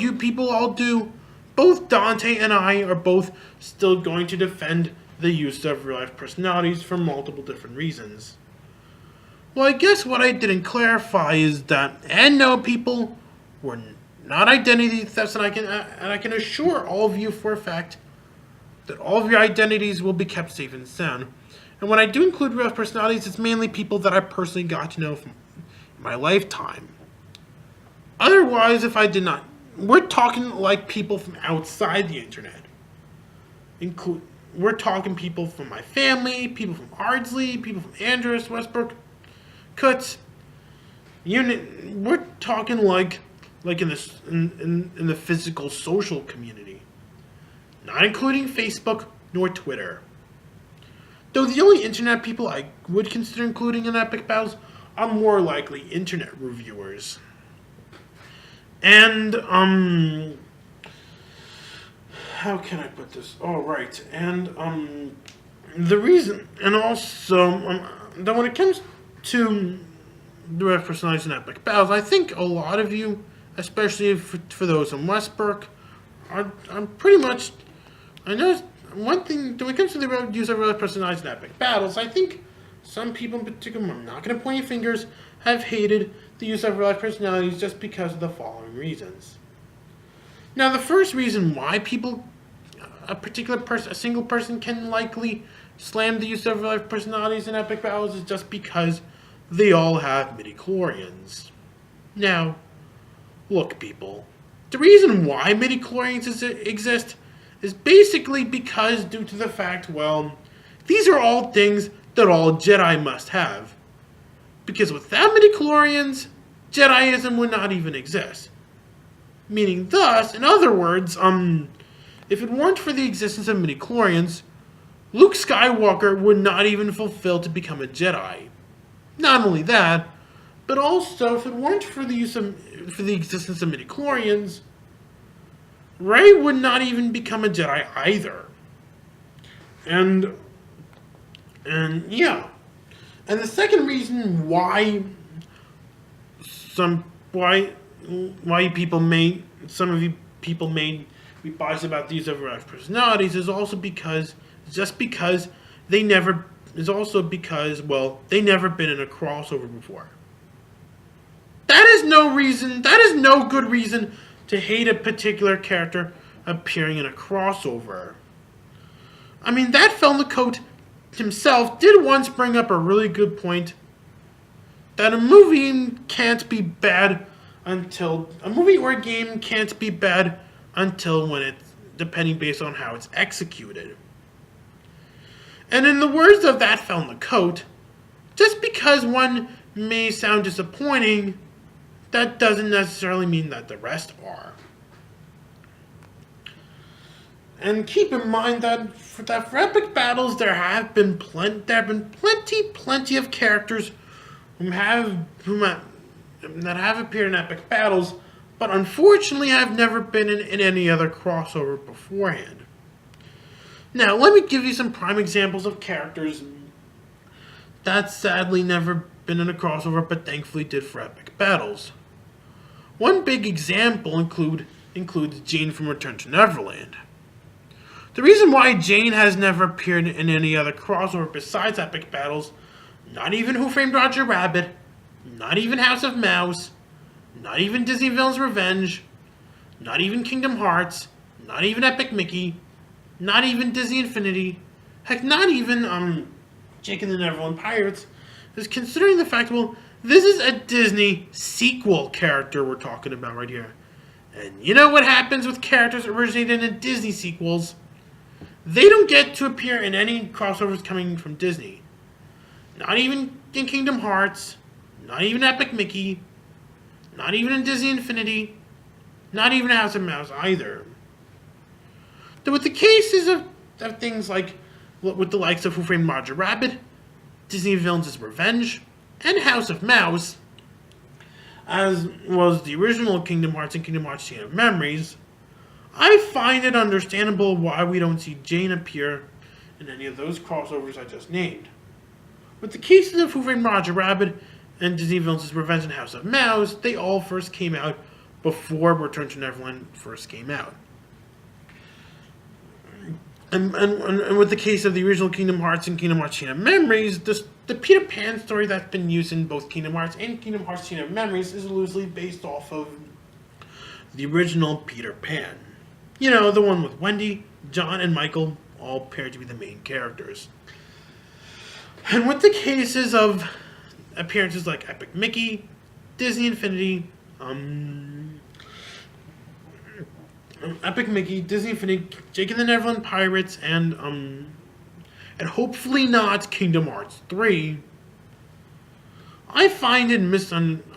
you people all do, both Dante and I are both still going to defend the use of real life personalities for multiple different reasons. Well, I guess what I didn't clarify is that, and no, people, we're not identity thefts, and I can assure all of you for a fact that all of your identities will be kept safe and sound. And when I do include real personalities, it's mainly people that I personally got to know from my lifetime. Otherwise, if I did not, we're talking like people from outside the internet. We're talking people from my family, people from Ardsley, people from Andrews, Westbrook, Kutz. We're talking like in the physical social community, not including Facebook nor Twitter. Though the only internet people I would consider including in Epic Battles are more likely internet reviewers. And how can I put this? Oh, right. And the reason, and also that when it comes to the ref personalities in Epic Battles, I think a lot of you, especially for those in Westbrook, are pretty much. I know one thing when it comes to the use of real personalities in Epic Battles, I think some people in particular, I'm not going to point your fingers, have hated the use of real life personalities just because of the following reasons. Now, the first reason why a single person can likely slam the use of real life personalities in Epic Battles is just because they all have midichlorians. Now, look, people, the reason why midichlorians exist is basically because due to the fact, well, these are all things that all Jedi must have. Because without midichlorians, Jediism would not even exist. Meaning thus, in other words, if it weren't for the existence of midichlorians, Luke Skywalker would not even fulfill to become a Jedi. Not only that, but also if it weren't for the existence of midichlorians, Rey would not even become a Jedi either. And yeah. And the second reason why some of you people may be biased about these overactive personalities is also because they never been in a crossover before. That is no good reason to hate a particular character appearing in a crossover. I mean, that film the coat himself did once bring up a really good point that a movie or a game can't be bad until when it's depending based on how it's executed. And in the words of that film the coat, just because one may sound disappointing, that doesn't necessarily mean that the rest are. And keep in mind that for epic battles, there have been plenty of characters that have appeared in epic battles, but unfortunately have never been in any other crossover beforehand. Now, let me give you some prime examples of characters that sadly never been in a crossover, but thankfully did for epic battles. One big example includes Jane from Return to Neverland. The reason why Jane has never appeared in any other crossover besides epic battles, not even Who Framed Roger Rabbit, not even House of Mouse, not even Disney Villain's Revenge, not even Kingdom Hearts, not even Epic Mickey, not even Disney Infinity, heck, not even Jake and the Neverland Pirates, is considering the fact, well, this is a Disney sequel character we're talking about right here. And you know what happens with characters originated in Disney sequels? They don't get to appear in any crossovers coming from Disney. Not even in Kingdom Hearts, not even Epic Mickey, not even in Disney Infinity, not even House of Mouse either. Though with the cases of things like, with the likes of Who Framed Roger Rabbit, Disney Villains' Revenge, and House of Mouse, as well as the original Kingdom Hearts and Kingdom Hearts Chain of Memories, I find it understandable why we don't see Jane appear in any of those crossovers I just named. With the cases of Who Framed Roger Rabbit and Disney Villains' Revenge and House of Mouse, they all first came out before Return to Neverland first came out. And with the case of the original Kingdom Hearts and Kingdom Hearts Chain of Memories, the Peter Pan story that's been used in both Kingdom Hearts and Kingdom Hearts Chain of Memories is loosely based off of the original Peter Pan. You know, the one with Wendy, John, and Michael, all paired to be the main characters. And with the cases of appearances like Epic Mickey, Disney Infinity, Jake and the Neverland Pirates, and hopefully not Kingdom Hearts 3, I find it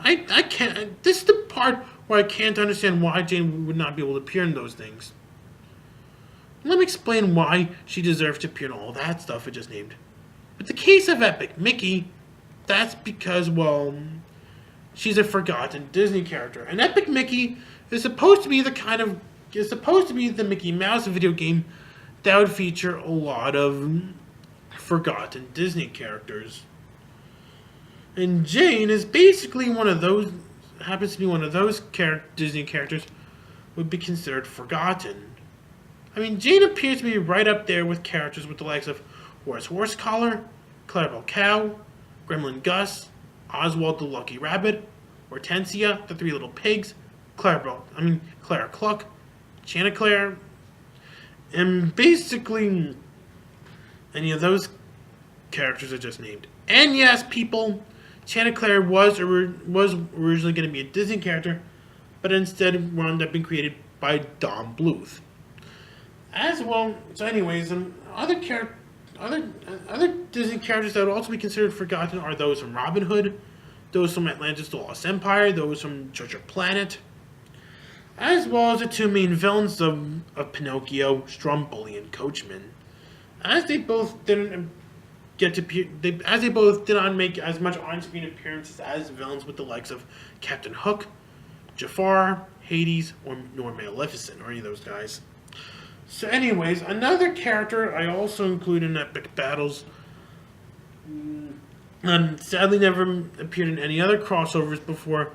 I can't. This is the part where I can't understand why Jane would not be able to appear in those things. Let me explain why she deserves to appear in all that stuff I just named. With the case of Epic Mickey, that's because, well, she's a forgotten Disney character, and Epic Mickey is supposed to be the Mickey Mouse video game that would feature a lot of forgotten Disney characters. And Jane is basically happens to be one of those Disney characters would be considered forgotten. I mean, Jane appears to be right up there with characters with the likes of Horace Horsecollar, Clarabelle Cow, Gremlin Gus, Oswald the Lucky Rabbit, Hortensia, the Three Little Pigs, Clara Cluck, Chanticleer, and basically any of those characters I just named. And yes, people, Chanticleer was originally going to be a Disney character, but instead wound up being created by Don Bluth. As well, so anyways, other Disney characters that would also be considered forgotten are those from Robin Hood, those from Atlantis the Lost Empire, those from Treasure Planet, as well as the two main villains of Pinocchio, Stromboli and Coachman, as they both did not make as much on-screen appearances as villains with the likes of Captain Hook, Jafar, Hades, nor Maleficent, or any of those guys. So anyways, another character I also include in Epic Battles, and sadly never appeared in any other crossovers before,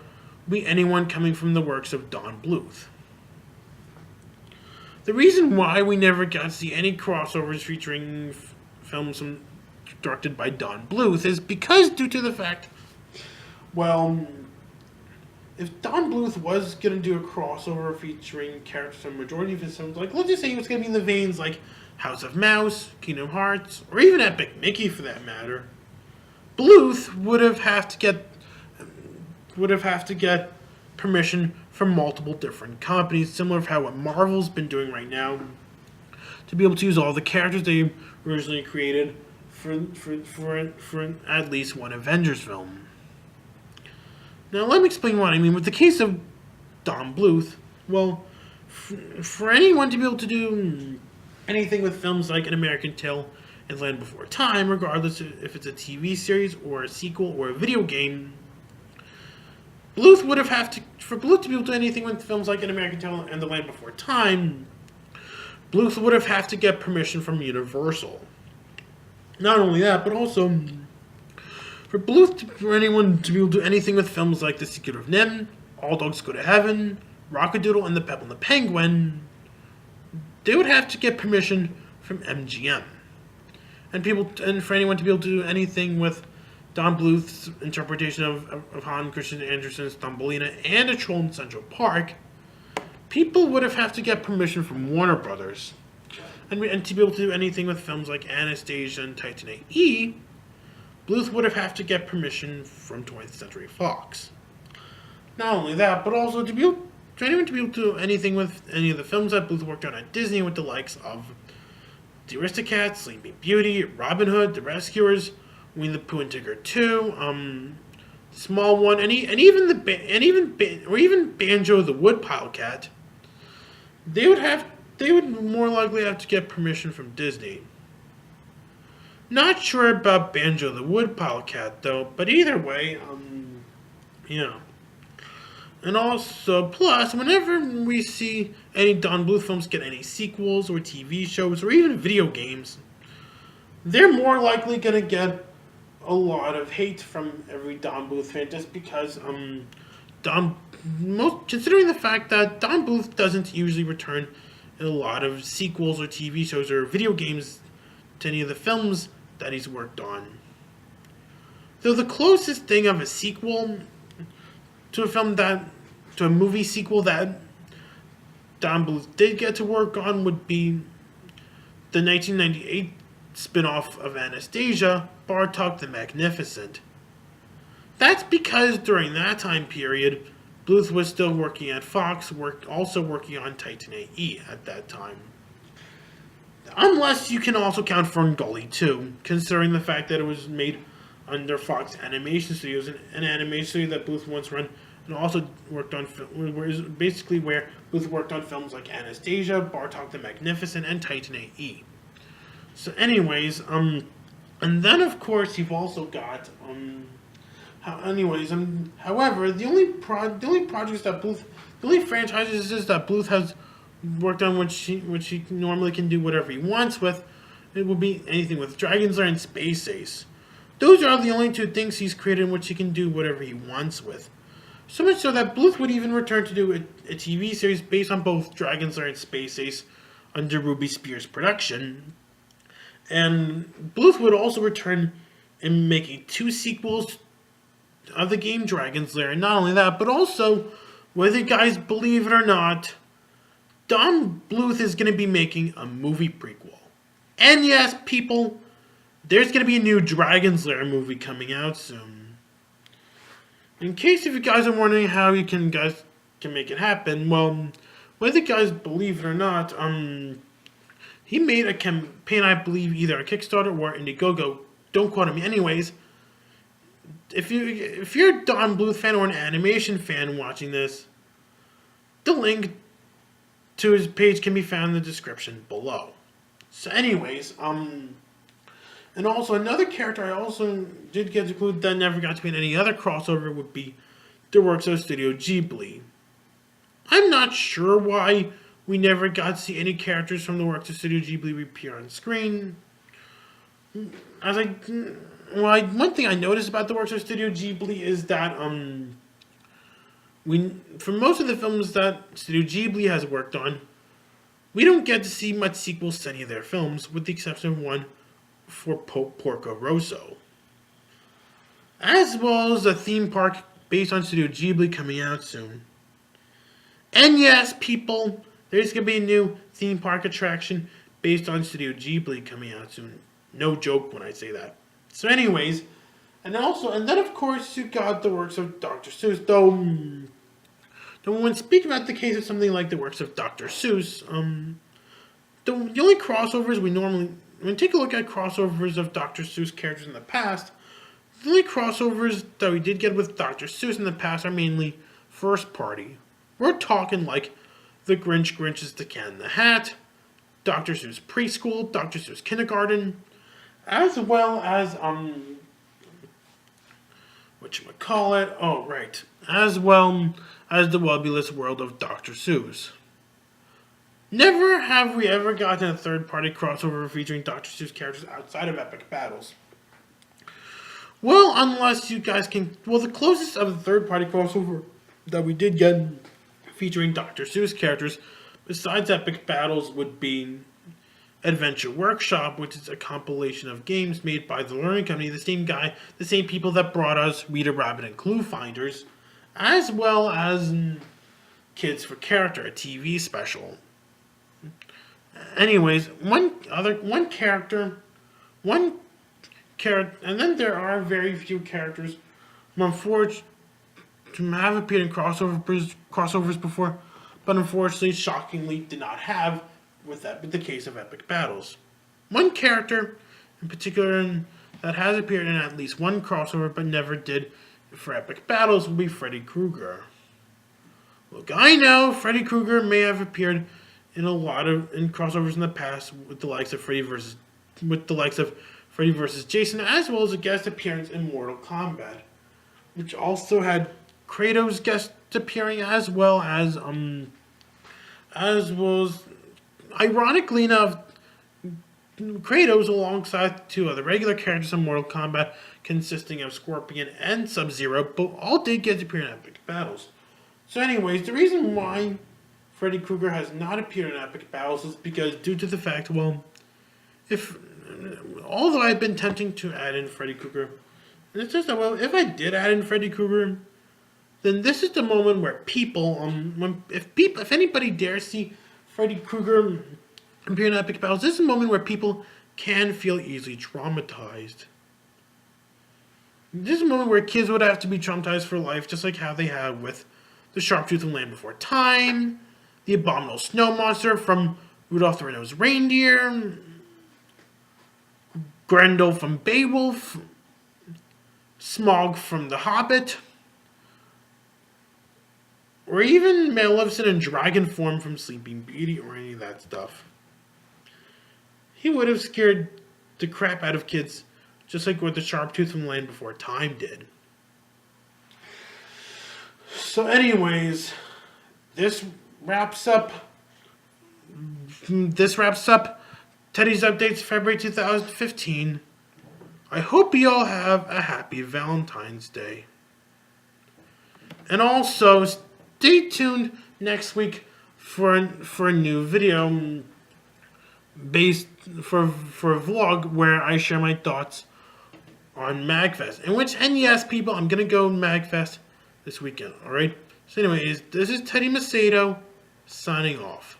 would be anyone coming from the works of Don Bluth. The reason why we never got to see any crossovers featuring films directed by Don Bluth is because due to the fact, well, if Don Bluth was going to do a crossover featuring characters from majority of his films, like, let's just say he was going to be in the veins like House of Mouse, Kingdom Hearts, or even Epic Mickey for that matter, Bluth would have to get permission from multiple different companies, similar to how what Marvel's been doing right now, to be able to use all the characters they originally created for at least one Avengers film. Now, let me explain what I mean. With the case of Don Bluth, well, for anyone to be able to do anything with films like An American Tale and Land Before Time, regardless if it's a TV series or a sequel or a video game, for Bluth to be able to do anything with films like An American Tale and The Land Before Time, Bluth would have to get permission from Universal. Not only that, but also for anyone to be able to do anything with films like The Secret of NIMH, All Dogs Go to Heaven, Rockadoodle, and The Pebble and the Penguin, they would have to get permission from MGM. And for anyone to be able to do anything with Don Bluth's interpretation of Hans Christian Andersen's Thumbelina and A Troll in Central Park, people would have to get permission from Warner Brothers. And to be able to do anything with films like Anastasia and Titan A.E., Bluth would have to get permission from 20th Century Fox. Not only that, but also for anyone to be able to do anything with any of the films that Bluth worked on at Disney with the likes of The Aristocats, Sleeping Beauty, Robin Hood, The Rescuers, Winnie the Pooh and Tigger 2, Small One, and even Banjo the Woodpile Cat, they would more likely have to get permission from Disney. Not sure about Banjo the Woodpile Cat though, but either way, yeah. And also, plus, whenever we see any Don Bluth films get any sequels or TV shows or even video games, they're more likely going to get a lot of hate from every Don Bluth fan just because, considering the fact that Don Bluth doesn't usually return in a lot of sequels or TV shows or video games to any of the films that he's worked on. Though the closest thing of a sequel to a movie sequel that Don Bluth did get to work on would be the 1998 spin-off of Anastasia, Bartok the Magnificent. That's because during that time period, Bluth was still working at Fox, also working on Titan A.E. at that time. Unless you can also count Ferngully too, considering the fact that it was made under Fox Animation Studios, an animation studio that Bluth once ran, and also worked on basically where Bluth worked on films like Anastasia, Bartok the Magnificent, and Titan A.E. So anyways, and then of course you've also got, however, the only franchises that Bluth has worked on which he normally can do whatever he wants with, it will be anything with Dragon's Lair and Space Ace. Those are the only two things he's created in which he can do whatever he wants with. So much so that Bluth would even return to do a TV series based on both Dragon's Lair and Space Ace under Ruby Spears' production. And Bluth would also return in making 2 sequels of the game Dragon's Lair. And not only that, but also, whether you guys believe it or not, Don Bluth is going to be making a movie prequel. And yes, people, there's going to be a new Dragon's Lair movie coming out soon. In case if you guys are wondering how you guys can make it happen, well, whether you guys believe it or not, he made a campaign, I believe, either a Kickstarter or Indiegogo. Don't quote me. Anyways, if you're a Don Bluth fan or an animation fan watching this, the link to his page can be found in the description below. So anyways, and also another character I also did get to include that never got to be in any other crossover would be the works of Studio Ghibli. I'm not sure why we never got to see any characters from the works of Studio Ghibli appear on screen. As I, one thing I noticed about the works of Studio Ghibli is that for most of the films that Studio Ghibli has worked on, we don't get to see much sequels to any of their films, with the exception of one for Porco Rosso, as well as a theme park based on Studio Ghibli coming out soon. And yes, people, there's going to be a new theme park attraction based on Studio Ghibli coming out soon. No joke when I say that. So anyways, and then of course you got the works of Dr. Seuss, though when speaking about the case of something like the works of Dr. Seuss, the only crossovers when we take a look at crossovers of Dr. Seuss characters in the past, the only crossovers that we did get with Dr. Seuss in the past are mainly first party. We're talking like The Grinch's The Cat in the Hat, Dr. Seuss Preschool, Dr. Seuss Kindergarten, as well as whatchamacallit, oh right, as well as the Webulous World of Dr. Seuss. Never have we ever gotten a third-party crossover featuring Dr. Seuss characters outside of Epic Battles. Well, unless you guys can, the closest of the third-party crossover that we did get featuring Dr. Seuss characters, besides Epic Battles, would be Adventure Workshop, which is a compilation of games made by the Learning Company, the same people that brought us Rita Rabbit and Clue Finders, as well as Kids for Character, a TV special. Anyways, one character, and then there are very few characters who have appeared in crossovers before, but unfortunately, shockingly, did not have with the case of Epic Battles. One character in particular that has appeared in at least one crossover but never did for Epic Battles would be Freddy Krueger. Look, I know Freddy Krueger may have appeared in crossovers in the past with the likes of Freddy vs. Jason, as well as a guest appearance in Mortal Kombat, which also had Kratos guest appearing, as well as ironically enough, Kratos alongside two other regular characters in Mortal Kombat, consisting of Scorpion and Sub-Zero, but all did get to appear in Epic Battles. So anyways, the reason why Freddy Krueger has not appeared in Epic Battles is because due to the fact, although I've been tempting to add in Freddy Krueger, and it's just that, if I did add in Freddy Krueger, then this is the moment where people, if anybody dares see Freddy Krueger appear in Epic Battles, this is a moment where people can feel easily traumatized. This is a moment where kids would have to be traumatized for life, just like how they have with the Sharptooth from Land Before Time, the Abominable Snow Monster from Rudolph the Red-Nosed Reindeer, Grendel from Beowulf, Smaug from The Hobbit, or even Maleficent in dragon form from Sleeping Beauty, or any of that stuff. He would have scared the crap out of kids, just like what the Sharptooth from Land Before Time did. So anyways, this wraps up Teddy's Updates February 2015. I hope you all have a happy Valentine's Day. And also, stay tuned next week for a new video for a vlog where I share my thoughts on MagFest. And yes, people, I'm going to go MagFest this weekend, alright? So anyways, this is Teddy Macedo, signing off.